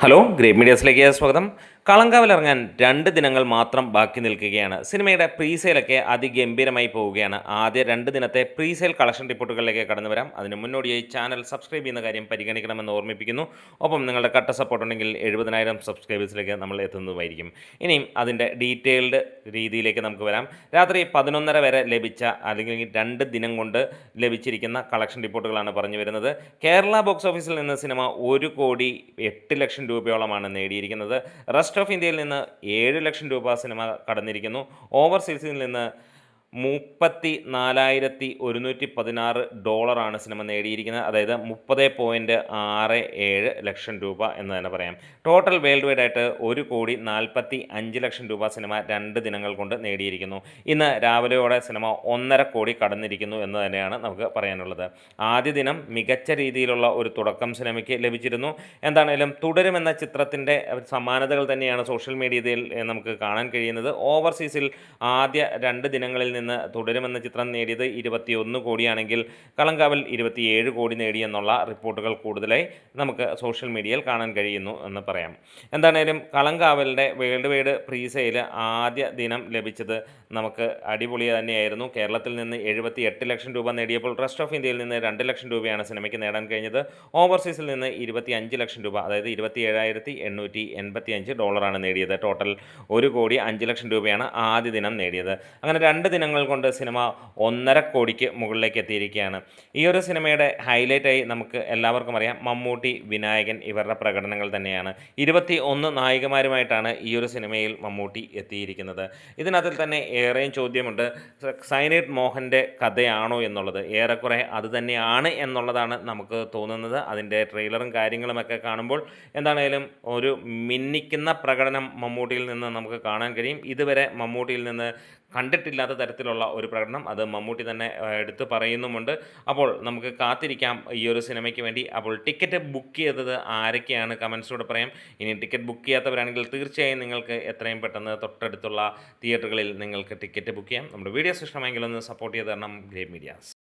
Hello great മീഡിയസിലേക്ക് സ്വാഗതം. കളങ്കാവൽ ഇറങ്ങാൻ 2 ദിനങ്ങൾ മാത്രം ബാക്കി നിൽക്കുകയാണ്. സിനിമയുടെ പ്രീസെയിലൊക്കെ അതിഗംഭീരമായി പോവുകയാണ്. ആദ്യ 2 ദിനത്തെ പ്രീസെയിൽ കളക്ഷൻ റിപ്പോർട്ടുകളിലേക്ക് കടന്നു വരാം. അതിന് മുന്നോടിയായി ചാനൽ സബ്സ്ക്രൈബ് ചെയ്യുന്ന കാര്യം പരിഗണിക്കണമെന്ന് ഓർമ്മിപ്പിക്കുന്നു. ഒപ്പം നിങ്ങളുടെ കട്ട സപ്പോർട്ട് ഉണ്ടെങ്കിൽ 70,000 സബ്സ്ക്രൈബേഴ്സിലേക്ക് നമ്മൾ എത്തുന്നതുമായിരിക്കും. ഇനിയും അതിൻ്റെ ഡീറ്റെയിൽഡ് രീതിയിലേക്ക് നമുക്ക് വരാം. രാത്രി 11:30 വരെ ലഭിച്ച അല്ലെങ്കിൽ 2 ദിനം കൊണ്ട് ലഭിച്ചിരിക്കുന്ന കളക്ഷൻ റിപ്പോർട്ടുകളാണ് പറഞ്ഞു വരുന്നത്. കേരള ബോക്സ് ഓഫീസിൽ നിന്ന് സിനിമ 1,08,00,000 രൂപയോളമാണ് നേടിയിരിക്കുന്നത്. റെസ്റ്റ് ഓഫ് ഇന്ത്യയിൽ നിന്ന് 7,00,000 രൂപ സിനിമ കടന്നിരിക്കുന്നു. ഓവർസീസിൽ നിന്ന് 34,116 സിനിമ നേടിയിരിക്കുന്നത്. അതായത് 30.67 ലക്ഷം രൂപ എന്ന് തന്നെ പറയാം. ടോട്ടൽ വേൾഡ് വൈഡ് ആയിട്ട് 1,45,00,000 രൂപ സിനിമ 2 ദിനങ്ങൾ കൊണ്ട് നേടിയിരിക്കുന്നു. ഇന്ന് രാവിലെയോടെ സിനിമ 1.5 കോടി കടന്നിരിക്കുന്നു എന്ന് തന്നെയാണ് നമുക്ക് പറയാനുള്ളത്. ആദ്യ ദിനം മികച്ച രീതിയിലുള്ള ഒരു തുടക്കം സിനിമയ്ക്ക് ലഭിച്ചിരുന്നു. എന്താണേലും തുടരുമെന്ന ചിത്രത്തിൻ്റെ സമാനതകൾ തന്നെയാണ് സോഷ്യൽ മീഡിയയിൽ നമുക്ക് കാണാൻ കഴിയുന്നത്. ഓവർസീസിൽ ആദ്യ 2 ദിനങ്ങളിൽ നിന്ന് തുടരുമെന്ന ചിത്രം നേടിയത് 21 കോടിയാണെങ്കിൽ കളങ്കാവൽ 27 കോടി നേടിയെന്നുള്ള റിപ്പോർട്ടുകൾ കൂടുതലായി നമുക്ക് സോഷ്യൽ മീഡിയയിൽ കാണാൻ കഴിയുന്നു എന്ന് പറയാം. എന്താണേലും കളങ്കാവലിൻ്റെ വേൾഡ് വൈഡ് പ്രീസെയിൽ ആദ്യ ദിനം ലഭിച്ചത് നമുക്ക് അടിപൊളി തന്നെയായിരുന്നു. കേരളത്തിൽ നിന്ന് 78 ലക്ഷം രൂപ നേടിയപ്പോൾ റെസ്റ്റ് ഓഫ് ഇന്ത്യയിൽ നിന്ന് 2 ലക്ഷം രൂപയാണ് സിനിമയ്ക്ക് നേടാൻ കഴിഞ്ഞത്. ഓവർസീസിൽ നിന്ന് 25 ലക്ഷം രൂപ, അതായത് $27,885 നേടിയത്. ടോട്ടൽ 1,05,00,000 രൂപയാണ് ആദ്യ ദിനം നേടിയത്. അങ്ങനെ 2 ദിനങ്ങൾ കൊണ്ട് സിനിമ 1.5 കോടിക്ക് മുകളിലേക്ക് എത്തിയിരിക്കുകയാണ്. ഈ ഒരു സിനിമയുടെ ഹൈലൈറ്റായി നമുക്ക് എല്ലാവർക്കും അറിയാം മമ്മൂട്ടി, വിനായകൻ ഇവരുടെ പ്രകടനങ്ങൾ തന്നെയാണ്. 21 നായികമാരുമായിട്ടാണ് ഈ ഒരു സിനിമയിൽ മമ്മൂട്ടി എത്തിയിരിക്കുന്നത്. ഇതിനകത്തിൽ തന്നെ ഏറെയും ചോദ്യമുണ്ട്, സൈനൈഡ് മോഹൻ്റെ കഥയാണോ എന്നുള്ളത്. ഏറെക്കുറെ അത് തന്നെയാണ് എന്നുള്ളതാണ് നമുക്ക് തോന്നുന്നത്. അതിൻ്റെ ട്രെയിലറും കാര്യങ്ങളുമൊക്കെ കാണുമ്പോൾ എന്താണേലും ഒരു മിന്നിക്കുന്ന പ്രകടനം മമ്മൂട്ടിയിൽ നിന്ന് നമുക്ക് കാണാൻ കഴിയും. ഇതുവരെ മമ്മൂട്ടിയിൽ നിന്ന് കണ്ടിട്ടില്ലാത്ത തരത്തിലുള്ള ഒരു പ്രകടനം അത് മമ്മൂട്ടി തന്നെ എടുത്ത് പറയുന്നുമുണ്ട്. അപ്പോൾ നമുക്ക് കാത്തിരിക്കാം ഈ ഒരു സിനിമയ്ക്ക് വേണ്ടി. അപ്പോൾ ടിക്കറ്റ് ബുക്ക് ചെയ്തത് ആരൊക്കെയാണ് കമൻസിലൂടെ പറയാം. ഇനി ടിക്കറ്റ് ബുക്ക് ചെയ്യാത്തവരാണെങ്കിൽ തീർച്ചയായും നിങ്ങൾക്ക് എത്രയും പെട്ടെന്ന് തൊട്ടടുത്തുള്ള തിയേറ്ററുകളിൽ നിങ്ങൾക്ക് ടിക്കറ്റ് ബുക്ക് ചെയ്യാം. നമ്മുടെ വീഡിയോസ് ഇഷ്ടമെങ്കിൽ ഒന്ന് സപ്പോർട്ട് ചെയ്ത് തരണം ഗ്രേറ്റ് മീഡിയാസ്.